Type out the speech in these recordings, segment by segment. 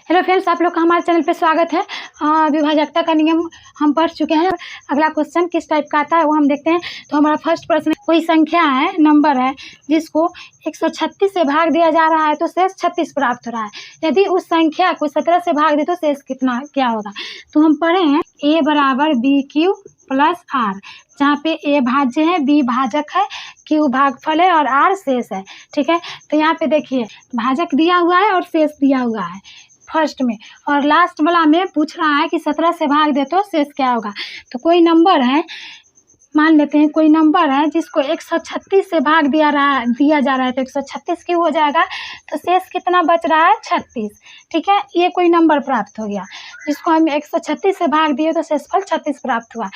Hello friends, आप लोग का हमारे चैनल पे स्वागत है। विभाजकता का नियम हम पढ़ चुके हैं। अगला क्वेश्चन किस टाइप का आता है वो हम देखते हैं। तो हमारा फर्स्ट प्रश्न, कोई संख्या है, नंबर है, जिसको 136 से भाग दिया जा रहा है तो शेष 36 प्राप्त हो रहा है। यदि उस संख्या को 17 से भाग दे तो शेष कितना क्या होगा। तो हम पढ़े हैं a बराबर बी क्यू प्लस आर, जहाँ पे a भाज्य है, b भाजक है, q भागफल है और r शेष है। ठीक है, तो यहाँ पे देखिए भाजक दिया हुआ है और शेष दिया हुआ है फर्स्ट में, और लास्ट वाला में पूछ रहा है कि 17 से भाग दे तो शेष क्या होगा। तो कोई नंबर है, मान लेते हैं कोई नंबर है जिसको 136 से भाग दिया जा रहा है तो 136 क्यों हो जाएगा, तो शेष कितना बच रहा है 36। ठीक है, ये कोई नंबर प्राप्त हो गया जिसको हम 136 से भाग दिए तो शेषफल 36 प्राप्त हुआ।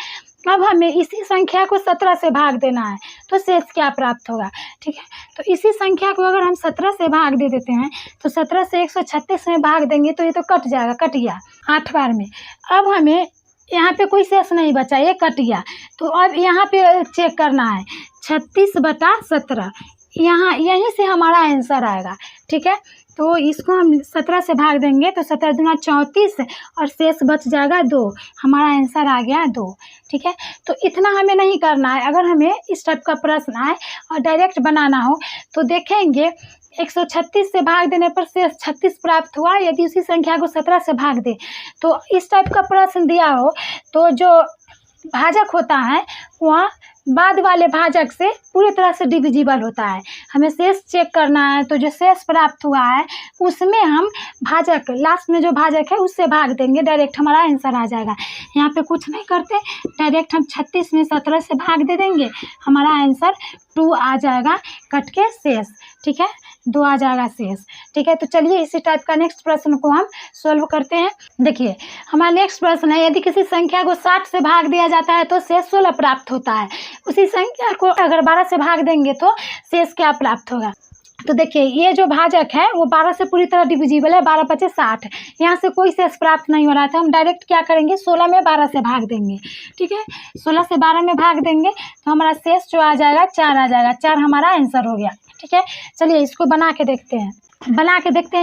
अब हमें इसी संख्या को 17 से भाग देना है तो शेष क्या प्राप्त होगा। ठीक है, तो इसी संख्या को अगर हम 17 से भाग दे देते हैं तो 17 से 136 में भाग देंगे तो ये तो कट जाएगा, कट गया 8 बार में। अब हमें यहाँ पे कोई शेष नहीं बचा, ये कट गया। तो अब यहाँ पे चेक करना है 36/17, यहाँ यहीं से हमारा आंसर आएगा। ठीक है, तो इसको हम 17 से भाग देंगे तो 17 दूना 34 और शेष बच जाएगा 2, हमारा आंसर आ गया 2। ठीक है, तो इतना हमें नहीं करना है। अगर हमें इस टाइप का प्रश्न आए और डायरेक्ट बनाना हो तो देखेंगे 136 से भाग देने पर शेष 36 प्राप्त हुआ। यदि उसी संख्या को 17 से भाग दे तो इस टाइप का प्रश्न दिया हो तो जो भाजक होता है वह बाद वाले भाजक से पूरी तरह से डिविजिबल होता है। हमें शेष चेक करना है, तो जो शेष प्राप्त हुआ है उसमें हम भाजक, लास्ट में जो भाजक है उससे भाग देंगे, डायरेक्ट हमारा आंसर आ जाएगा। यहाँ पे कुछ नहीं करते, डायरेक्ट हम 36 में 17 से भाग दे देंगे, हमारा आंसर 2 आ जाएगा, कट के शेष। ठीक है, 2 आ जाएगा शेष। ठीक है, तो चलिए इसी टाइप का नेक्स्ट प्रश्न को हम सोल्व करते हैं। देखिए हमारा नेक्स्ट प्रश्न है, यदि किसी संख्या को 60 से भाग दिया जाता है तो शेष 16 प्राप्त होता है। उसी संख्या को अगर 12 से भाग देंगे तो शेष क्या प्राप्त होगा। तो देखिए ये जो भाजक है वो 12 से पूरी तरह डिविजिबल है, 12 × 60, यहाँ से कोई शेष प्राप्त नहीं हो रहा था। हम डायरेक्ट क्या करेंगे 16 में 12 से भाग देंगे। ठीक है, 16 से 12 में भाग देंगे तो हमारा शेष जो आ जाएगा 4 आ जाएगा, 4 हमारा आंसर हो गया। ठीक है, चलिए इसको बना के देखते हैं।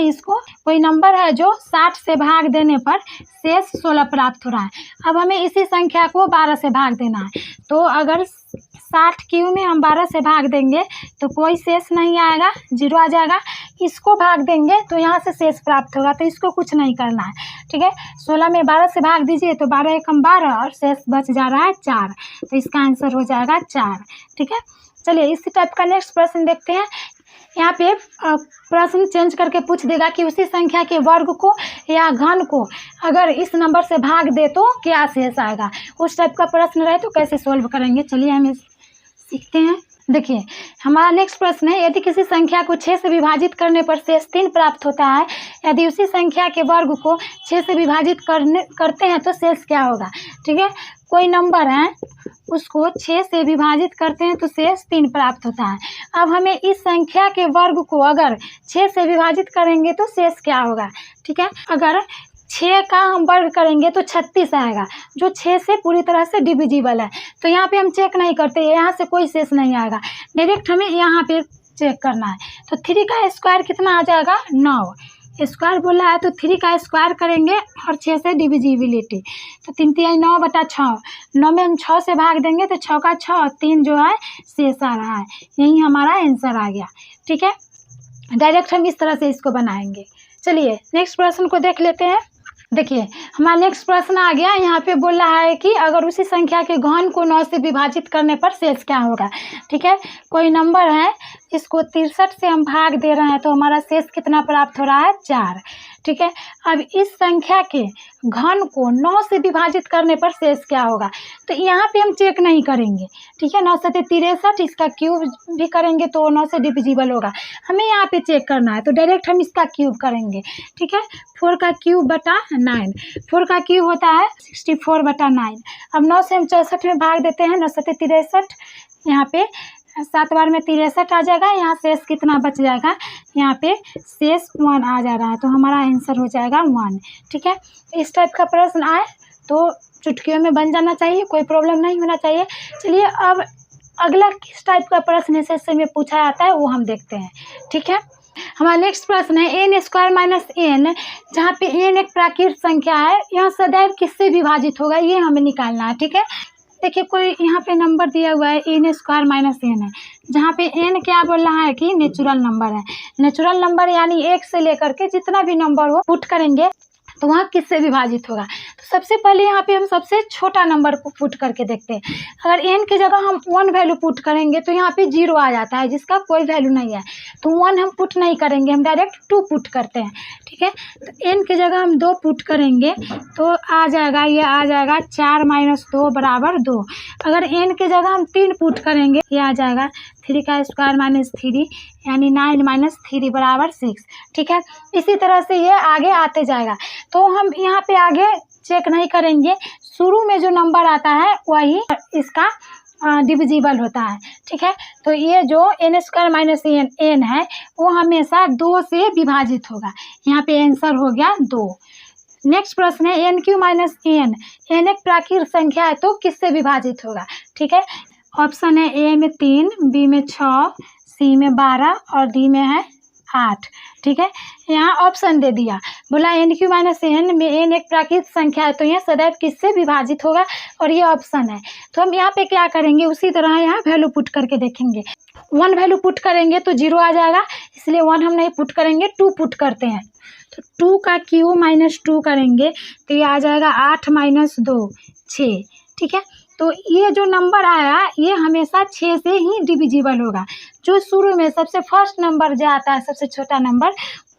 इसको कोई नंबर है जो 60 से भाग देने पर शेष 16 प्राप्त हो रहा है। अब हमें इसी संख्या को 12 से भाग देना है, तो अगर 60 क्यू में हम 12 से भाग देंगे तो कोई शेष नहीं आएगा, 0 आ जाएगा। इसको भाग देंगे तो यहाँ से शेष प्राप्त होगा, तो इसको कुछ नहीं करना है। ठीक है, 16 में 12 से भाग दीजिए तो 12 एकम 12 और शेष बच जा रहा है 4, तो इसका आंसर हो जाएगा 4। ठीक है, चलिए इसी टाइप का नेक्स्ट प्रश्न देखते हैं। यहाँ पे प्रश्न चेंज करके पूछ देगा कि उसी संख्या के वर्ग को या घन को अगर इस नंबर से भाग दे तो क्या शेष आएगा। उस टाइप का प्रश्न रहे तो कैसे सोल्व करेंगे, चलिए हम सीखते हैं। देखिए हमारा नेक्स्ट प्रश्न है, यदि किसी संख्या को 6 से विभाजित करने पर शेष 3 प्राप्त होता है, यदि उसी संख्या के वर्ग को 6 से विभाजित करते हैं तो शेष क्या होगा। ठीक है, कोई नंबर है उसको 6 से विभाजित करते हैं तो शेष 3 प्राप्त होता है। अब हमें इस संख्या के वर्ग को अगर 6 से विभाजित करेंगे तो शेष क्या होगा। ठीक है, अगर 6 का हम वर्ग करेंगे तो 36 आएगा, जो 6 से पूरी तरह से डिविजिबल है। तो यहाँ पे हम चेक नहीं करते, यहाँ से कोई शेष नहीं आएगा, डायरेक्ट हमें यहाँ पे चेक करना है। तो 3 का स्क्वायर कितना आ जाएगा 9, स्क्वायर बोला है तो 3 का स्क्वायर करेंगे और 6 से डिविजिबिलिटी, तो 3 × 9/6, 9 में हम 6 से भाग देंगे तो 6 का 6 और 3 जो है शेष आ रहा है, यही हमारा आंसर आ गया। ठीक है, डायरेक्ट हम इस तरह से इसको बनाएंगे। चलिए नेक्स्ट प्रश्न को देख लेते हैं। देखिए हमारा नेक्स्ट प्रश्न आ गया, यहाँ पे बोल रहा है कि अगर उसी संख्या के घन को 9 से विभाजित करने पर शेष क्या होगा। ठीक है, कोई नंबर है इसको 63 से हम भाग दे रहे हैं तो हमारा शेष कितना प्राप्त हो रहा है 4। ठीक है, अब इस संख्या के घन को 9 से विभाजित करने पर शेष क्या होगा, तो यहाँ पे हम चेक नहीं करेंगे। ठीक है, 9 × 63, इसका क्यूब भी करेंगे तो 9 से डिविजिबल होगा, हमें यहाँ पे चेक करना है तो डायरेक्ट हम इसका क्यूब करेंगे। ठीक है, 4 का क्यूब बटा 9, 4 का क्यूब होता है 64/9। अब 9 से हम 64 में भाग देते हैं, 9 × 63, यहाँ पे 7 बार में 63 आ जाएगा, यहाँ शेष कितना बच जाएगा, यहाँ पे शेष 1 आ जा रहा है, तो हमारा आंसर हो जाएगा 1। ठीक है, इस टाइप का प्रश्न आए तो चुटकियों में बन जाना चाहिए, कोई प्रॉब्लम नहीं होना चाहिए। चलिए अब अगला किस टाइप का प्रश्न इस में पूछा जाता है वो हम देखते हैं। ठीक है, हमारा नेक्स्ट प्रश्न है एन स्क्वायर माइनस एन, जहाँ पे एन एक प्राकृत संख्या है, यह सदैव किससे विभाजित होगा, ये हमें निकालना है। ठीक है, देखिए कोई यहाँ पे नंबर दिया हुआ है एन स्क्वायर माइनस एन है, जहाँ पे एन क्या बोल रहा है कि नेचुरल नंबर है। नेचुरल नंबर यानी एक से लेकर के जितना भी नंबर हो पुट करेंगे तो वहाँ किससे विभाजित होगा। तो सबसे पहले यहाँ पे हम सबसे छोटा नंबर को पुट करके देखते हैं। अगर एन की जगह हम 1 वैल्यू पुट करेंगे तो यहाँ पे 0 आ जाता है, जिसका कोई वैल्यू नहीं है, तो 1 हम पुट नहीं करेंगे, हम डायरेक्ट 2 पुट करते हैं। ठीक है, तो एन की जगह हम 2 पुट करेंगे तो आ जाएगा, ये आ जाएगा 4 माइनस 2 बराबर 2। अगर एन की जगह हम 3 पुट करेंगे, ये आ जाएगा 3 का स्क्वायर माइनस 3 यानी 9 माइनस 3 बराबर 6। ठीक है, इसी तरह से ये आगे आते जाएगा। तो हम यहाँ पे आगे चेक नहीं करेंगे, शुरू में जो नंबर आता है वही इसका डिविजिबल होता है। ठीक है, तो ये जो एन स्क्वायर माइनस एन है वो हमेशा 2 से विभाजित होगा। यहाँ पे आंसर हो गया 2। नेक्स्ट प्रश्न है n cube minus n, n एक प्राकृत संख्या है तो किससे विभाजित होगा। ठीक है, ऑप्शन है ए में 3, बी में 6, सी में 12 और डी में है 8। ठीक है, यहाँ ऑप्शन दे दिया, बोला एन क्यू माइनस एन में एन एक प्राकृत संख्या है तो यह सदैव किससे विभाजित होगा, और ये ऑप्शन है। तो हम यहाँ पे क्या करेंगे, उसी तरह यहाँ वैल्यू पुट करके देखेंगे। 1 वैल्यू पुट करेंगे तो 0 आ जाएगा, इसलिए 1 हम नहीं पुट करेंगे, 2 पुट करते हैं। तो 2 का क्यू माइनस 2 करेंगे तो ये आ जाएगा 8 माइनस 2 6। ठीक है, तो ये जो नंबर आया ये हमेशा 6 से ही डिविजिबल होगा। जो शुरू में सबसे फर्स्ट नंबर जो आता है, सबसे छोटा नंबर,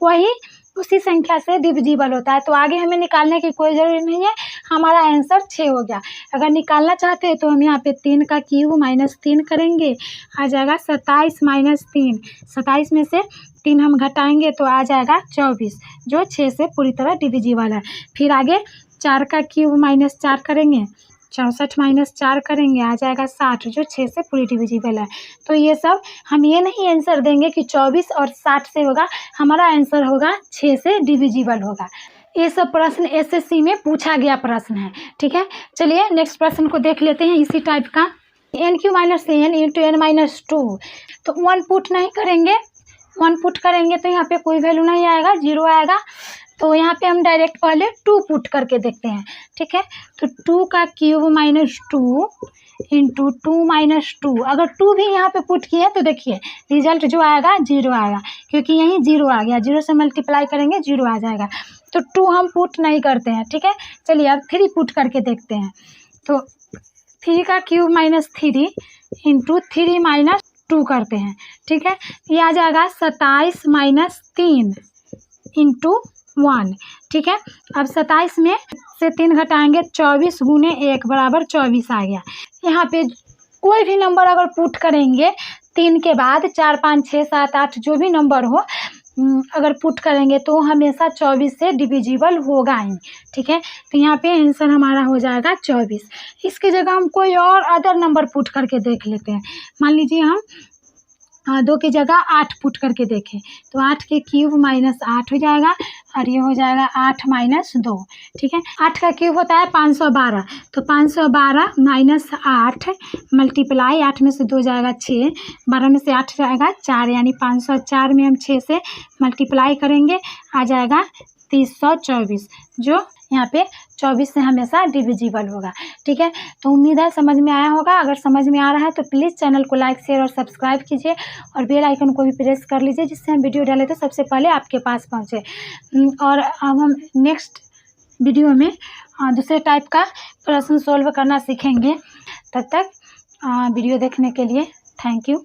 वही उसी संख्या से डिविजिबल होता है। तो आगे हमें निकालने की कोई ज़रूरत नहीं है, हमारा आंसर 6 हो गया। अगर निकालना चाहते हैं तो हम यहाँ पे 3 का क्यूब माइनस 3 करेंगे, आ जाएगा 27 माइनस 3। 27 में से 3 हम घटाएंगे तो आ जाएगा 24, जो 6 से पूरी तरह डिविजिबल है। फिर आगे 4 का क्यूब माइनस 4 करेंगे, 64 माइनस 4 करेंगे, आ जाएगा 60, जो 6 से पूरी डिविजिबल है। तो ये सब हम ये नहीं आंसर देंगे कि 24 और 60 से होगा, हमारा आंसर होगा 6 से डिविजिबल होगा। ये सब प्रश्न एसएससी में पूछा गया प्रश्न है। ठीक है, चलिए नेक्स्ट प्रश्न को देख लेते हैं इसी टाइप का। N cube minus n into n minus 2, तो 1 पुट नहीं करेंगे, 1 पुट करेंगे तो यहाँ पे कोई वैल्यू नहीं आएगा, 0 आएगा। तो यहाँ पे हम डायरेक्ट पहले 2 पुट करके देखते हैं। ठीक है, तो 2 का क्यूब माइनस 2 इंटू 2 माइनस 2, अगर 2 भी यहाँ पे पुट किए तो देखिए रिजल्ट जो आएगा 0 आएगा, क्योंकि यहीं 0 आ गया, 0 से मल्टीप्लाई करेंगे 0 आ जाएगा। तो 2 हम पुट नहीं करते हैं। ठीक है, चलिए अब 3 पुट करके देखते हैं। तो 3 का क्यूब माइनस 3 इंटू 3 माइनस 2 करते हैं। ठीक है, ये आ जाएगा 27 माइनस 3 इंटू 1। ठीक है, अब 27 में से 3 घटाएंगे, 24 गुने 1 बराबर 24 आ गया। यहाँ पे कोई भी नंबर अगर पुट करेंगे 3 के बाद 4 5 6 7 8 जो भी नंबर हो, अगर पुट करेंगे तो हमेशा 24 से डिविजिबल होगा ही। ठीक है, तो यहाँ पे आंसर हमारा हो जाएगा 24। इसकी जगह हम कोई और अदर नंबर पुट करके देख लेते हैं। मान लीजिए हम 2 की जगह 8 पुट करके देखें, तो 8 के क्यूब माइनस 8 हो जाएगा, और ये हो जाएगा 8 माइनस 2। ठीक है, 8 का क्यूब होता है 512, तो 512 माइनस 8 मल्टीप्लाई 8 में से 2 जाएगा 6, 12 में से 8 जाएगा 4, यानी 504 में हम 6 से मल्टीप्लाई करेंगे, आ जाएगा 324, जो यहाँ पे 24 से हमेशा डिविजिबल होगा। ठीक है, तो उम्मीद है समझ में आया होगा। अगर समझ में आ रहा है तो प्लीज़ चैनल को लाइक शेयर और सब्सक्राइब कीजिए, और बेल आइकन को भी प्रेस कर लीजिए, जिससे हम वीडियो डालें तो सबसे पहले आपके पास पहुँचे। और अब हम नेक्स्ट वीडियो में दूसरे टाइप का प्रश्न सोल्व करना सीखेंगे। तब तक वीडियो देखने के लिए थैंक यू।